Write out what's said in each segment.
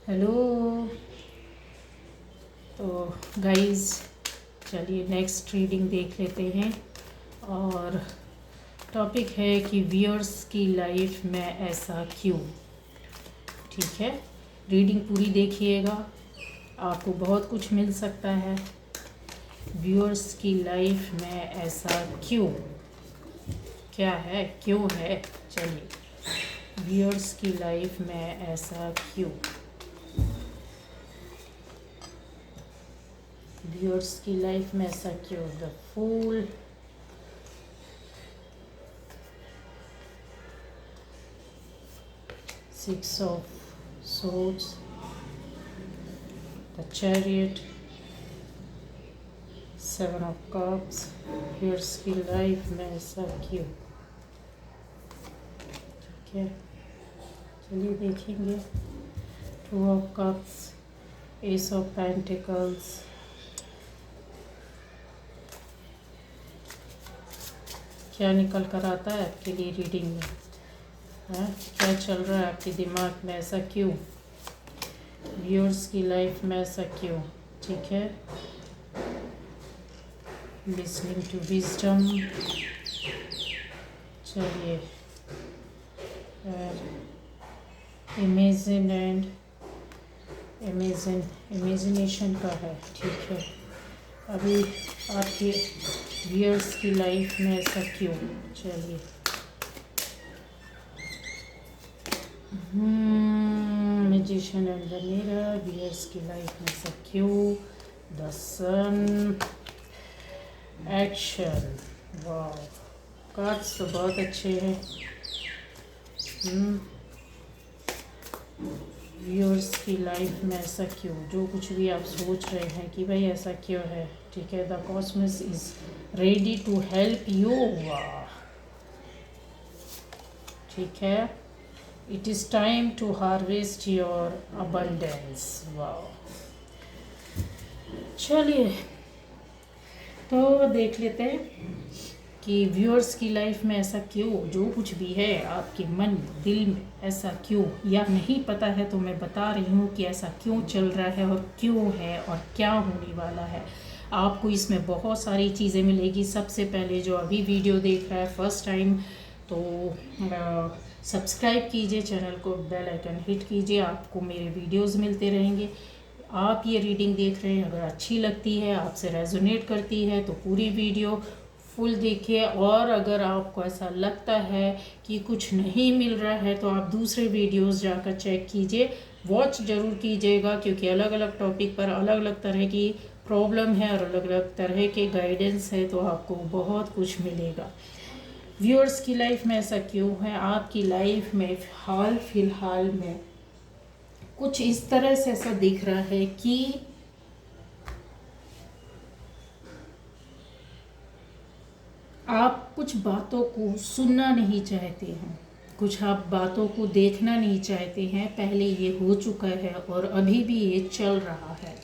Hello. तो guys, चलिए next reading देख लेते हैं। और टॉपिक है कि व्यूअर्स की लाइफ में ऐसा क्यों। ठीक है, रीडिंग पूरी देखिएगा, आपको बहुत कुछ मिल सकता है। व्यूअर्स की लाइफ में ऐसा क्यों, क्या है, क्यों है। चलिए, व्यूअर्स की लाइफ में ऐसा क्यों। व्यूअर्स की लाइफ में ऐसा क्यों। The fool, six of swords, the chariot, seven of cups. Viewers की लाइफ में ऐसा क्यों। ठीक है, चलिए देखेंगे। Two of cups, ace of pentacles, क्या निकल कर आता है आपके लिए रीडिंग में। है क्या चल रहा है आपके दिमाग में, ऐसा क्यों। व्यूअर्स की लाइफ में ऐसा क्यों। ठीक है, लिसनिंग टू विजडम। चलिए, इमेजिन एंड इमेजिनेशन का है। ठीक है, अभी आपके व्यूअर्स की लाइफ में ऐसा क्यों। चलिए, magician and the mirror, viewers की लाइफ में ऐसा क्यों। The sun, action. वाह, कार्ड्स तो बहुत अच्छे हैं। व्यूअर्स की लाइफ में ऐसा क्यों, जो कुछ भी आप सोच रहे हैं कि भाई ऐसा क्यों है। ठीक है, the cosmos is ready to help you. वाह, ठीक है, it is time to harvest your abundance. वाह, चलिए तो देख लेते हैं कि व्यूअर्स की लाइफ में ऐसा क्यों, जो कुछ भी है आपके मन दिल में ऐसा क्यों, या नहीं पता है तो मैं बता रही हूँ कि ऐसा क्यों चल रहा है और क्यों है और क्या होने वाला है। आपको इसमें बहुत सारी चीज़ें मिलेगी। सबसे पहले जो अभी वीडियो देख रहा है फर्स्ट टाइम, तो सब्सक्राइब कीजिए चैनल को, बेल आइकन हिट कीजिए, आपको मेरे वीडियोस मिलते रहेंगे। आप ये रीडिंग देख रहे हैं, अगर अच्छी लगती है, आपसे रेजोनेट करती है तो पूरी वीडियो फुल देखिए। और अगर आपको ऐसा लगता है कि कुछ नहीं मिल रहा है तो आप दूसरे वीडियोस जाकर चेक कीजिए, वॉच ज़रूर कीजिएगा, क्योंकि अलग अलग टॉपिक पर अलग अलग तरह की प्रॉब्लम है और अलग अलग तरह के गाइडेंस है, तो आपको बहुत कुछ मिलेगा। व्यूअर्स की लाइफ में ऐसा क्यों है। आपकी लाइफ में हाल फिलहाल में कुछ इस तरह से ऐसा दिख रहा है कि आप कुछ बातों को सुनना नहीं चाहते हैं, कुछ आप बातों को देखना नहीं चाहते हैं। पहले ये हो चुका है और अभी भी ये चल रहा है।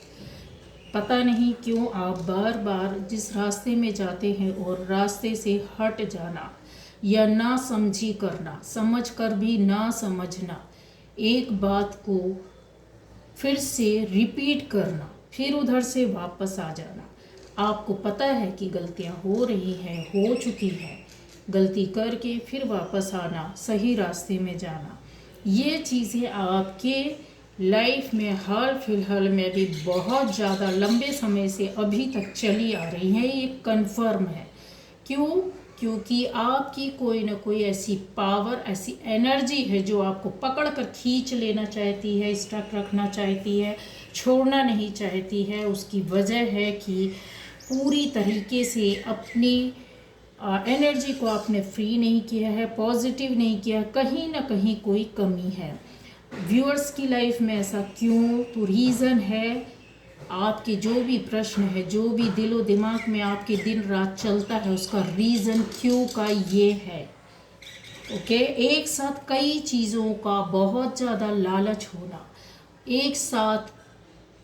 पता नहीं क्यों आप बार बार जिस रास्ते में जाते हैं और रास्ते से हट जाना या ना समझी करना, समझ कर भी ना समझना, एक बात को फिर से रिपीट करना, फिर उधर से वापस आ जाना। आपको पता है कि गलतियां हो रही हैं, हो चुकी हैं, गलती करके फिर वापस आना, सही रास्ते में जाना, ये चीज़ें आपके लाइफ में हाल फिलहाल में भी बहुत ज़्यादा लंबे समय से अभी तक चली आ रही हैं। ये कंफर्म है। क्यों? क्योंकि आपकी कोई ना कोई ऐसी पावर, ऐसी एनर्जी है जो आपको पकड़ कर खींच लेना चाहती है, स्टक रखना चाहती है, छोड़ना नहीं चाहती है। उसकी वजह है कि पूरी तरीके से अपनी एनर्जी को आपने फ्री नहीं किया है, पॉजिटिव नहीं किया, कहीं ना कहीं कोई कमी है। व्यूअर्स की लाइफ में ऐसा क्यों, तो रीज़न है आपके जो भी प्रश्न है, जो भी दिलो दिमाग में आपके दिन रात चलता है, उसका रीज़न क्यों का ये है। ओके, एक साथ कई चीज़ों का बहुत ज़्यादा लालच होना, एक साथ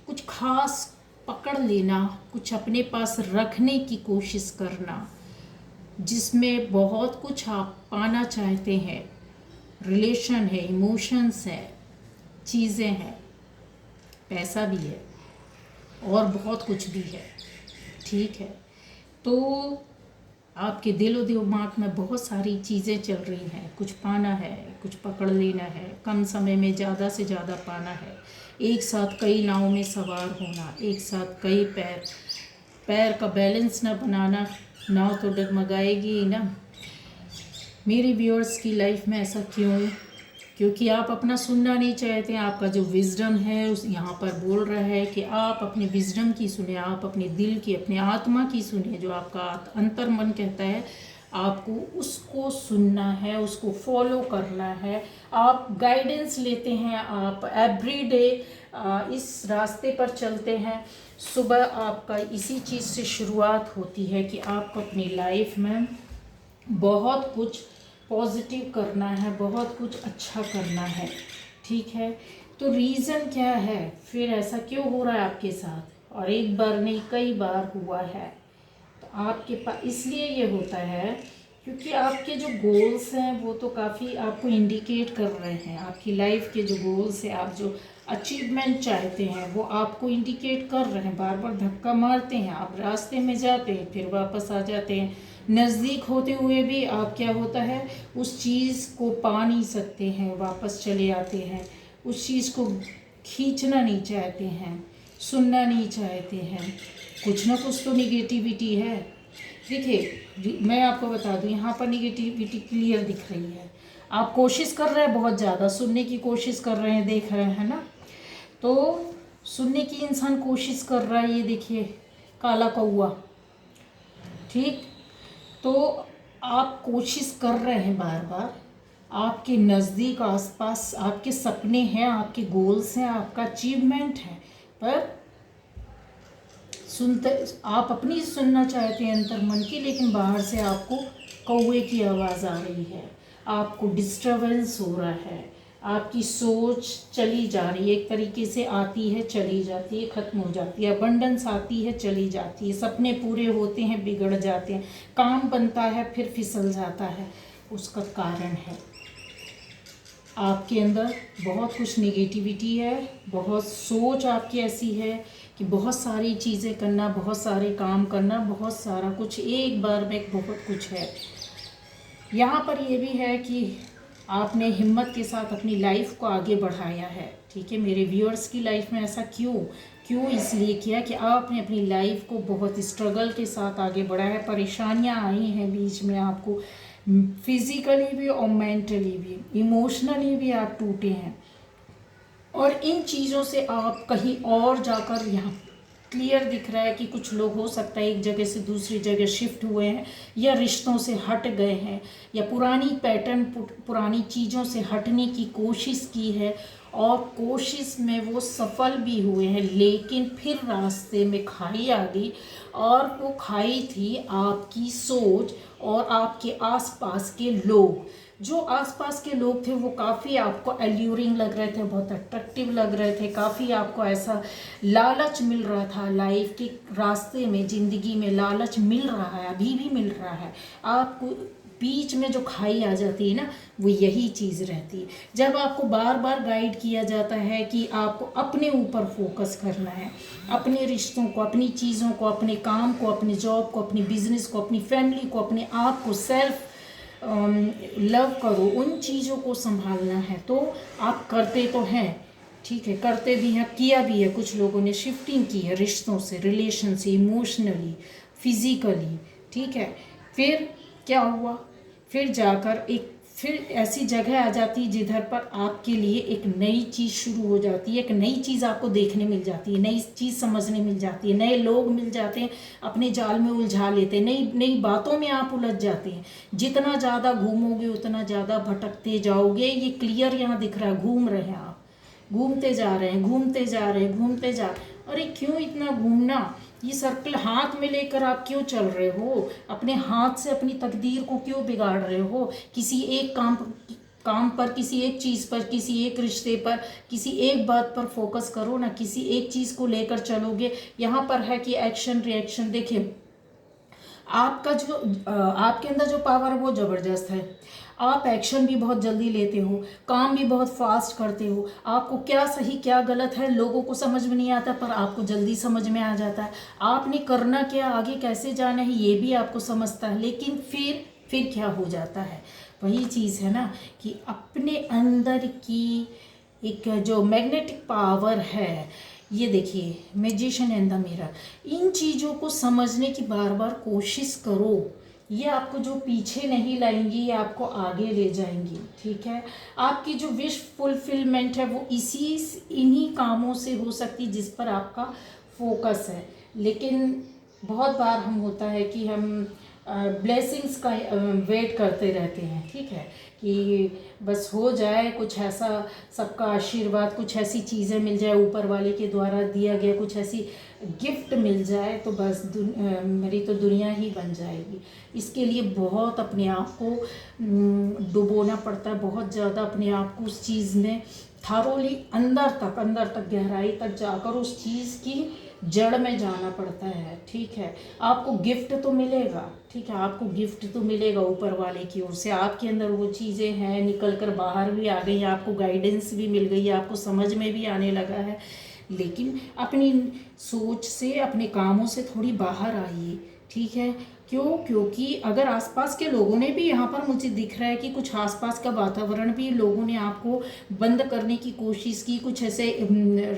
कुछ खास पकड़ लेना, कुछ अपने पास रखने की कोशिश करना, जिसमें बहुत कुछ आप पाना चाहते हैं। रिलेशन है, इमोशंस है, चीज़ें हैं, पैसा भी है और बहुत कुछ भी है, ठीक है। तो आपके दिलो दिमाग में बहुत सारी चीज़ें चल रही हैं, कुछ पाना है, कुछ पकड़ लेना है, कम समय में ज़्यादा से ज़्यादा पाना है, एक साथ कई नाव में सवार होना, एक साथ कई पैर का बैलेंस ना बनाना, नाव तो डगमगाएगी ही ना। मेरे व्यूअर्स की लाइफ में ऐसा क्यों? क्योंकि आप अपना सुनना नहीं चाहते। आपका जो विजडम है उस यहाँ पर बोल रहा है कि आप अपने विजडम की सुने, आप अपने दिल की, अपने आत्मा की सुने, जो आपका अंतर मन कहता है आपको उसको सुनना है, उसको फॉलो करना है। आप गाइडेंस लेते हैं, आप एवरीडे इस रास्ते पर चलते हैं। सुबह आपका इसी चीज़ से शुरुआत होती है कि आपको अपनी लाइफ में बहुत कुछ पॉजिटिव करना है, बहुत कुछ अच्छा करना है, ठीक है। तो रीज़न क्या है, फिर ऐसा क्यों हो रहा है आपके साथ? और एक बार नहीं कई बार हुआ है। तो आपके पास इसलिए ये होता है क्योंकि आपके जो गोल्स हैं वो तो काफ़ी आपको इंडिकेट कर रहे हैं। आपकी लाइफ के जो गोल्स हैं, आप जो अचीवमेंट चाहते हैं वो आपको इंडिकेट कर रहे हैं। बार बार धक्का मारते हैं, आप रास्ते में जाते हैं फिर वापस आ जाते हैं। नज़दीक होते हुए भी आप क्या होता है उस चीज़ को पा नहीं सकते हैं, वापस चले आते हैं। उस चीज़ को खींचना नहीं चाहते हैं, सुनना नहीं चाहते हैं। कुछ ना कुछ तो निगेटिविटी है। देखिए मैं आपको बता दूं, यहाँ पर निगेटिविटी क्लियर दिख रही है। आप कोशिश कर रहे हैं बहुत ज़्यादा, सुनने की कोशिश कर रहे हैं, देख रहे हैं ना। तो सुनने की इंसान कोशिश कर रहा है, ये देखिए काला कौआ, ठीक। तो आप कोशिश कर रहे हैं बार बार, आपके नज़दीक आसपास आपके सपने हैं, आपके गोल्स हैं, आपका अचीवमेंट है, पर सुनते आप अपनी सुनना चाहते हैं अंतर मन की, लेकिन बाहर से आपको कौवे की आवाज़ आ रही है, आपको डिस्टरबेंस हो रहा है, आपकी सोच चली जा रही है, एक तरीके से आती है चली जाती है, ख़त्म हो जाती है। अबंडेंस आती है चली जाती है, सपने पूरे होते हैं बिगड़ जाते हैं, काम बनता है फिर फिसल जाता है। उसका कारण है आपके अंदर बहुत कुछ नेगेटिविटी है, बहुत सोच आपकी ऐसी है कि बहुत सारी चीज़ें करना, बहुत सारे काम करना, बहुत सारा कुछ एक बार में बहुत कुछ है। यहाँ पर ये भी है कि आपने हिम्मत के साथ अपनी लाइफ को आगे बढ़ाया है, ठीक है। मेरे व्यूअर्स की लाइफ में ऐसा क्यों इसलिए किया कि आपने अपनी लाइफ को बहुत स्ट्रगल के साथ आगे बढ़ाया है। परेशानियाँ आई हैं बीच में, आपको फिज़िकली भी और मेंटली भी, इमोशनली भी आप टूटे हैं, और इन चीज़ों से आप कहीं और जाकर यहाँ क्लियर दिख रहा है कि कुछ लोग हो सकता है एक जगह से दूसरी जगह शिफ्ट हुए हैं, या रिश्तों से हट गए हैं, या पुरानी पैटर्न पुरानी चीज़ों से हटने की कोशिश की है, और कोशिश में वो सफल भी हुए हैं, लेकिन फिर रास्ते में खाई आ गई, और वो खाई थी आपकी सोच और आपके आसपास के लोग। जो आसपास के लोग थे वो काफ़ी आपको एल्यूरिंग लग रहे थे, बहुत अट्रैक्टिव लग रहे थे, काफ़ी आपको ऐसा लालच मिल रहा था लाइफ के रास्ते में, ज़िंदगी में लालच मिल रहा है, अभी भी मिल रहा है आपको। बीच में जो खाई आ जाती है ना, वो यही चीज़ रहती है। जब आपको बार बार गाइड किया जाता है कि आपको अपने ऊपर फोकस करना है, अपने रिश्तों को, अपनी चीज़ों को, अपने काम को, अपने जॉब को, अपनी बिजनेस को, अपनी फैमिली को, अपने आप को, सेल्फ लव करो, उन चीज़ों को संभालना है, तो आप करते तो हैं, ठीक है, करते भी हैं, किया भी है। कुछ लोगों ने शिफ्टिंग की है रिश्तों से, रिलेशन से, इमोशनली, फिज़िकली, ठीक है। फिर क्या हुआ, फिर जाकर फिर ऐसी जगह आ जाती है जिधर पर आपके लिए एक नई चीज़ शुरू हो जाती है, एक नई चीज़ आपको देखने मिल जाती है, नई चीज़ समझने मिल जाती है, नए लोग मिल जाते हैं, अपने जाल में उलझा लेते हैं, नई नई बातों में आप उलझ जाते हैं। जितना ज़्यादा घूमोगे उतना ज़्यादा भटकते जाओगे। ये क्लियर यहाँ दिख रहा है, घूम रहे हैं आप, घूमते जा रहे हैं, घूमते जा रहे हैं, घूमते जा रहे हैं। अरे क्यों इतना घूमना, ये सर्कल हाथ में लेकर आप क्यों चल रहे हो? अपने हाथ से अपनी तकदीर को क्यों बिगाड़ रहे हो? किसी एक काम पर, किसी एक चीज़ पर, किसी एक रिश्ते पर, किसी एक बात पर फोकस करो ना, किसी एक चीज़ को लेकर चलोगे। यहाँ पर है कि एक्शन रिएक्शन। देखिए आपका जो आपके अंदर जो पावर है वो ज़बरदस्त है। आप एक्शन भी बहुत जल्दी लेते हो, काम भी बहुत फास्ट करते हो, आपको क्या सही क्या गलत है लोगों को समझ में नहीं आता, पर आपको जल्दी समझ में आ जाता है। आपने करना क्या, आगे कैसे जाना है, ये भी आपको समझता है, लेकिन फिर क्या हो जाता है, वही चीज़ है ना कि अपने अंदर की एक जो मैग्नेटिक पावर है, ये देखिए मैजिशियन एंड द मिरर, इन चीज़ों को समझने की बार बार कोशिश करो। ये आपको जो पीछे नहीं लाएंगी, ये आपको आगे ले जाएंगी। ठीक है, आपकी जो विश फुलफिलमेंट है वो इन्हीं कामों से हो सकती जिस पर आपका फोकस है। लेकिन बहुत बार हम होता है कि हम ब्लेसिंग्स का वेट करते रहते हैं। ठीक है, कि बस हो जाए कुछ ऐसा, सबका आशीर्वाद, कुछ ऐसी चीज़ें मिल जाए, ऊपर वाले के द्वारा दिया गया कुछ ऐसी गिफ्ट मिल जाए तो बस मेरी तो दुनिया ही बन जाएगी। इसके लिए बहुत अपने आप को डुबोना पड़ता है, बहुत ज़्यादा अपने आप को उस चीज़ में थारोली अंदर तक गहराई तक जाकर उस चीज़ की जड़ में जाना पड़ता है। ठीक है, आपको गिफ्ट तो मिलेगा, ठीक है, आपको गिफ्ट तो मिलेगा ऊपर वाले की ओर से, आपके अंदर वो चीज़ें हैं, निकल कर बाहर भी आ गई, आपको गाइडेंस भी मिल गई, आपको समझ में भी आने लगा है। लेकिन अपनी सोच से, अपने कामों से थोड़ी बाहर आइए। ठीक है, क्योंकि अगर आसपास के लोगों ने भी, यहाँ पर मुझे दिख रहा है कि कुछ आसपास का वातावरण भी लोगों ने आपको बंद करने की कोशिश की, कुछ ऐसे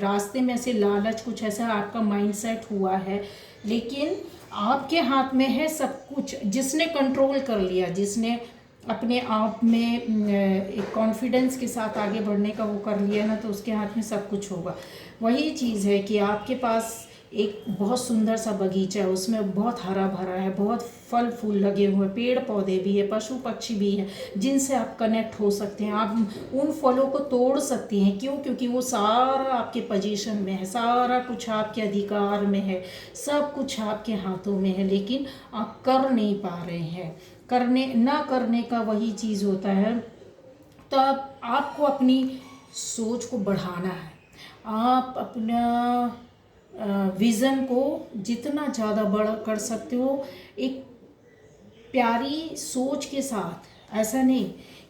रास्ते में ऐसे लालच, कुछ ऐसा आपका माइंडसेट हुआ है, लेकिन आपके हाथ में है सब कुछ। जिसने कंट्रोल कर लिया, जिसने अपने आप में एक कॉन्फिडेंस के साथ आगे बढ़ने का वो कर लिया ना, तो उसके हाथ में सब कुछ होगा। वही चीज़ है कि आपके पास एक बहुत सुंदर सा बगीचा है, उसमें बहुत हरा भरा है, बहुत फल फूल लगे हुए, पेड़ पौधे भी है, पशु पक्षी भी है, जिनसे आप कनेक्ट हो सकते हैं। आप उन फलों को तोड़ सकती हैं, क्यों? क्योंकि वो सारा आपके पोजीशन में है, सारा कुछ आपके अधिकार में है, सब कुछ आपके हाथों में है, लेकिन आप कर नहीं पा रहे हैं। ना करने का वही चीज़ होता है। तो आपको अपनी सोच को बढ़ाना है, आप अपना विज़न को जितना ज़्यादा बड़ा कर सकते हो, एक प्यारी सोच के साथ। ऐसा नहीं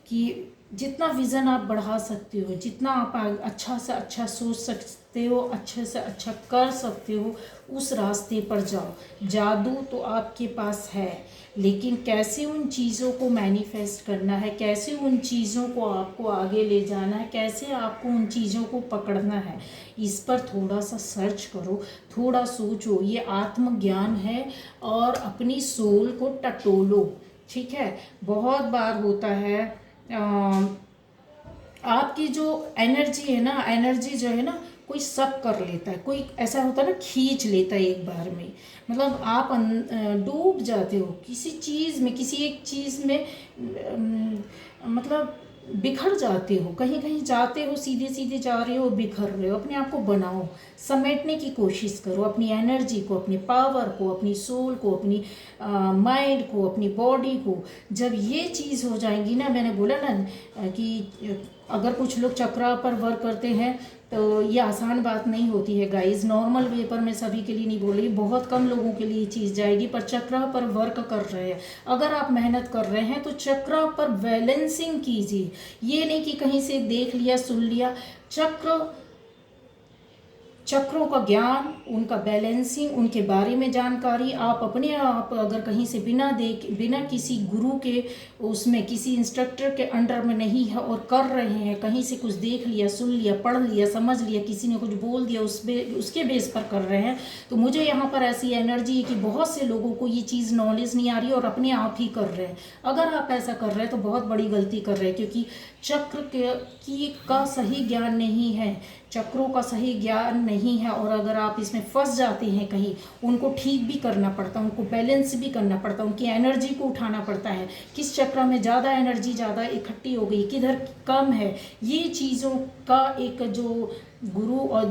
कि जितना विज़न आप बढ़ा सकते हो, जितना आप अच्छा से अच्छा सोच सकते हो, अच्छे से अच्छा कर सकते हो, उस रास्ते पर जाओ। जादू तो आपके पास है, लेकिन कैसे उन चीज़ों को मैनिफेस्ट करना है, कैसे उन चीज़ों को आपको आगे ले जाना है, कैसे आपको उन चीज़ों को पकड़ना है, इस पर थोड़ा सा सर्च करो, थोड़ा सोचो। ये आत्मज्ञान है, और अपनी सोल को टटोलो। ठीक है, बहुत बार होता है आपकी जो एनर्जी है ना, एनर्जी जो है ना, कोई शक कर लेता है, कोई ऐसा होता है ना, खींच लेता है एक बार में। मतलब आप डूब जाते हो किसी चीज़ में, किसी एक चीज़ में, मतलब बिखर जाते हो, कहीं कहीं जाते हो, सीधे सीधे जा रहे हो, बिखर रहे हो। अपने आप को बनाओ, समेटने की कोशिश करो, अपनी एनर्जी को, अपनी पावर को, अपनी सोल को, अपनी माइंड को, अपनी बॉडी को। जब ये चीज़ हो जाएंगी ना, मैंने बोला ना कि अगर कुछ लोग चक्रा पर वर्क करते हैं तो ये आसान बात नहीं होती है गाइस। नॉर्मल वे पर मैं सभी के लिए नहीं बोल रही, बहुत कम लोगों के लिए चीज़ जाएगी, पर चक्रा पर वर्क कर रहे हैं, अगर आप मेहनत कर रहे हैं तो चक्रा पर बैलेंसिंग कीजिए। ये नहीं कि कहीं से देख लिया, सुन लिया। चक्रों का ज्ञान, उनका बैलेंसिंग, उनके बारे में जानकारी आप अपने आप अगर कहीं से बिना किसी गुरु के, उसमें किसी इंस्ट्रक्टर के अंडर में नहीं है और कर रहे हैं, कहीं से कुछ देख लिया, सुन लिया, पढ़ लिया, समझ लिया, किसी ने कुछ बोल दिया, उसके बेस पर कर रहे हैं, तो मुझे यहाँ पर ऐसी एनर्जी है कि बहुत से लोगों को ये चीज़ नॉलेज नहीं आ रही और अपने आप ही कर रहे हैं। अगर आप ऐसा कर रहे हैं तो बहुत बड़ी गलती कर रहे हैं, क्योंकि चक्र का सही ज्ञान नहीं है, चक्रों का सही ज्ञान नहीं है। और अगर आप इसमें फंस जाते हैं कहीं, उनको ठीक भी करना पड़ता है, उनको बैलेंस भी करना पड़ता है, उनकी एनर्जी को उठाना पड़ता है। किस चक्र में ज़्यादा एनर्जी ज़्यादा इकट्ठी हो गई, किधर कम है, ये चीज़ों का एक जो गुरु और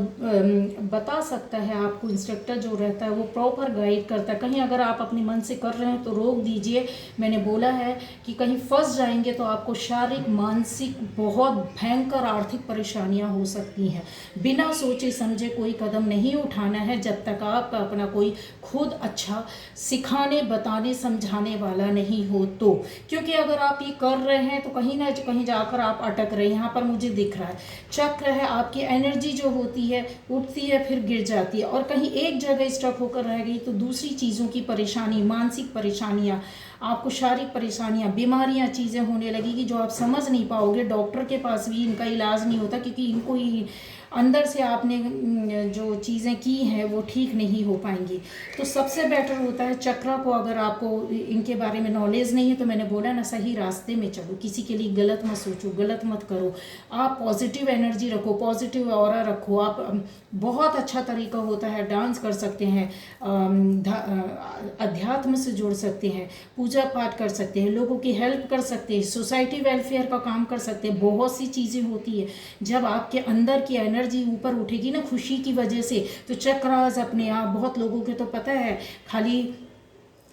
बता सकता है आपको, इंस्ट्रक्टर जो रहता है वो प्रॉपर गाइड करता है। कहीं अगर आप अपने मन से कर रहे हैं तो रोक दीजिए। मैंने बोला है कि कहीं फंस जाएंगे तो आपको शारीरिक मानसिक बहुत भयंकर आर्थिक परेशानियां हो सकती हैं। बिना सोचे समझे कोई कदम नहीं उठाना है जब तक आपका अपना कोई खुद अच्छा सिखाने बताने समझाने वाला नहीं हो तो। क्योंकि अगर आप ये कर रहे हैं तो कहीं ना कहीं जाकर आप अटक रहे हैं। यहाँ पर मुझे दिख रहा है चक्र है, आपकी एनर्जी जो होती है उठती है फिर गिर जाती है, और कहीं एक जगह स्टक होकर रह गई तो दूसरी चीज़ों की परेशानी, मानसिक परेशानियाँ, आपको शारीरिक परेशानियाँ, बीमारियाँ, चीज़ें होने लगेगी जो आप समझ नहीं पाओगे। डॉक्टर के पास भी इनका इलाज नहीं होता क्योंकि इनको ही अंदर से आपने जो चीज़ें की हैं वो ठीक नहीं हो पाएंगी। तो सबसे बेटर होता है चक्र को, अगर आपको इनके बारे में नॉलेज नहीं है तो मैंने बोला ना, सही रास्ते में चलो, किसी के लिए गलत मत सोचो, गलत मत करो। आप पॉजिटिव एनर्जी रखो, पॉजिटिव ऑरा रखो। आप बहुत अच्छा तरीका होता है, डांस कर सकते हैं, अध्यात्म से जुड़ सकते हैं, पूजा पाठ कर सकते हैं, लोगों की हेल्प कर सकते हैं, सोसाइटी वेलफेयर का काम कर सकते हैं। बहुत सी चीज़ें होती है। जब आपके अंदर की एनर्जी ऊपर उठेगी ना खुशी की वजह से, तो चक्रास अपने आप, बहुत लोगों के तो पता है खाली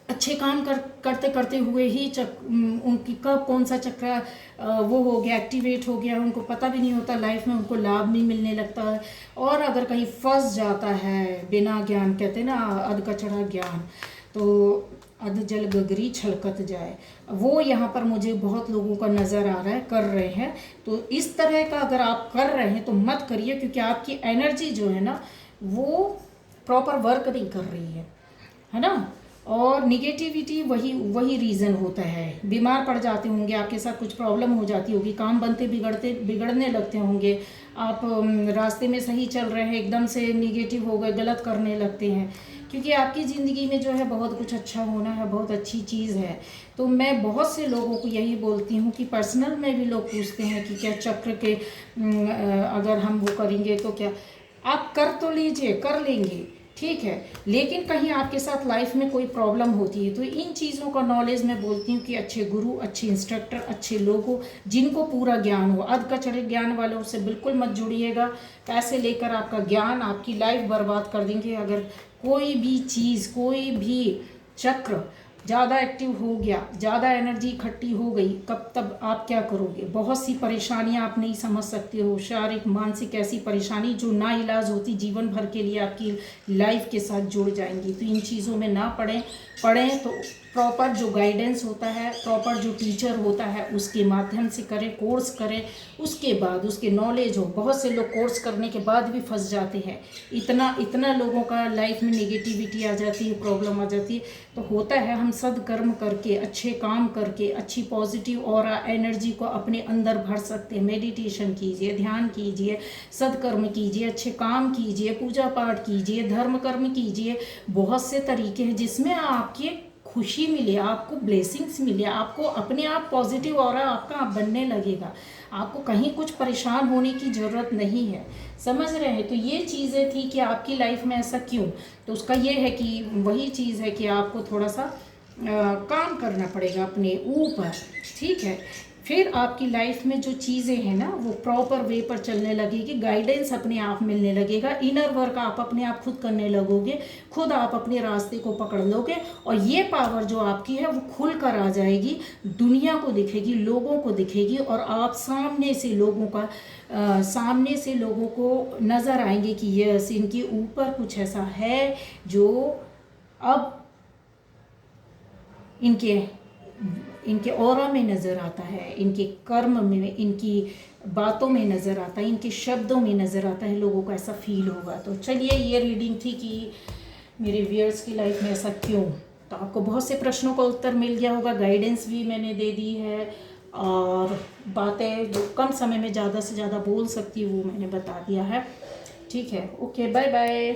अच्छे काम करते करते हुए ही उनकी कब कौन सा चक्र वो हो गया, एक्टिवेट हो गया, उनको पता भी नहीं होता, लाइफ में उनको लाभ नहीं मिलने लगता है। और अगर कहीं फंस जाता है बिना ज्ञान, कहते हैं ना अध का चढ़ा ज्ञान, तो अध जल गगरी छलकत जाए, वो यहाँ पर मुझे बहुत लोगों का नज़र आ रहा है कर रहे हैं। तो इस तरह का अगर आप कर रहे हैं तो मत करिए, क्योंकि आपकी एनर्जी जो है ना वो प्रॉपर वर्क नहीं कर रही है ना। और निगेटिविटी वही रीज़न होता है। बीमार पड़ जाते होंगे, आपके साथ कुछ प्रॉब्लम हो जाती होगी, काम बनते बिगड़ने लगते होंगे, आप रास्ते में सही चल रहे हैं एकदम से निगेटिव हो गए, गलत करने लगते हैं। क्योंकि आपकी ज़िंदगी में जो है बहुत कुछ अच्छा होना है, बहुत अच्छी चीज़ है। तो मैं बहुत से लोगों को यही बोलती हूँ कि पर्सनल में भी लोग पूछते हैं कि क्या चक्र के अगर हम वो करेंगे तो क्या, आप कर तो लीजिए, कर लेंगे, ठीक है, लेकिन कहीं आपके साथ लाइफ में कोई प्रॉब्लम होती है तो इन चीज़ों का नॉलेज मैं बोलती हूँ कि अच्छे गुरु, अच्छे इंस्ट्रक्टर, अच्छे लोग हो जिनको पूरा ज्ञान हो। अध का चढ़े ज्ञान वालों से बिल्कुल मत जुड़िएगा। पैसे लेकर आपका ज्ञान, आपकी लाइफ बर्बाद कर देंगे। अगर कोई भी चीज़, कोई भी चक्र ज़्यादा एक्टिव हो गया, ज़्यादा एनर्जी इकट्ठी हो गई, कब तब आप क्या करोगे? बहुत सी परेशानियां आप नहीं समझ सकते हो, शारीरिक मानसिक ऐसी परेशानी जो ना इलाज होती, जीवन भर के लिए आपकी लाइफ के साथ जुड़ जाएंगी। तो इन चीज़ों में ना पढ़ें तो प्रॉपर जो गाइडेंस होता है, प्रॉपर जो टीचर होता है उसके माध्यम से करें, कोर्स करें, उसके बाद उसके नॉलेज हो। बहुत से लोग कोर्स करने के बाद भी फंस जाते हैं। इतना लोगों का लाइफ में नेगेटिविटी आ जाती है, प्रॉब्लम आ जाती है। तो होता है हम सदकर्म करके, अच्छे काम करके, अच्छी पॉजिटिव और एनर्जी को अपने अंदर भर सकते हैं। मेडिटेशन कीजिए, ध्यान कीजिए, सदकर्म कीजिए, अच्छे काम कीजिए, पूजा पाठ कीजिए, धर्म कर्म कीजिए। बहुत से तरीके हैं जिसमें आपकी खुशी मिले, आपको ब्लेसिंग्स मिले, आपको अपने आप पॉजिटिव और आपका बनने लगेगा। आपको कहीं कुछ परेशान होने की ज़रूरत नहीं है, समझ रहे हैं। तो ये चीज़ें थी कि आपकी लाइफ में ऐसा क्यों, तो उसका ये है कि वही चीज़ है कि आपको थोड़ा सा काम करना पड़ेगा अपने ऊपर, ठीक है। फिर आपकी लाइफ में जो चीज़ें हैं ना वो प्रॉपर वे पर चलने लगेगी, गाइडेंस अपने आप मिलने लगेगा, इनर वर्क आप अपने आप खुद करने लगोगे, खुद आप अपने रास्ते को पकड़ लोगे, और ये पावर जो आपकी है वो खुल कर आ जाएगी, दुनिया को दिखेगी, लोगों को दिखेगी, और आप सामने से लोगों को नज़र आएंगे कि यस, इनके ऊपर कुछ ऐसा है जो अब इनके ऑरा में नज़र आता है, इनके कर्म में, इनकी बातों में नज़र आता है, इनके शब्दों में नज़र आता है, लोगों को ऐसा फील होगा। तो चलिए, ये रीडिंग थी कि मेरे व्यूअर्स की लाइफ में ऐसा क्यों। तो आपको बहुत से प्रश्नों का उत्तर मिल गया होगा, गाइडेंस भी मैंने दे दी है, और बातें जो कम समय में ज़्यादा से ज़्यादा बोल सकती हूँ वो मैंने बता दिया है, ठीक है। Okay, bye bye.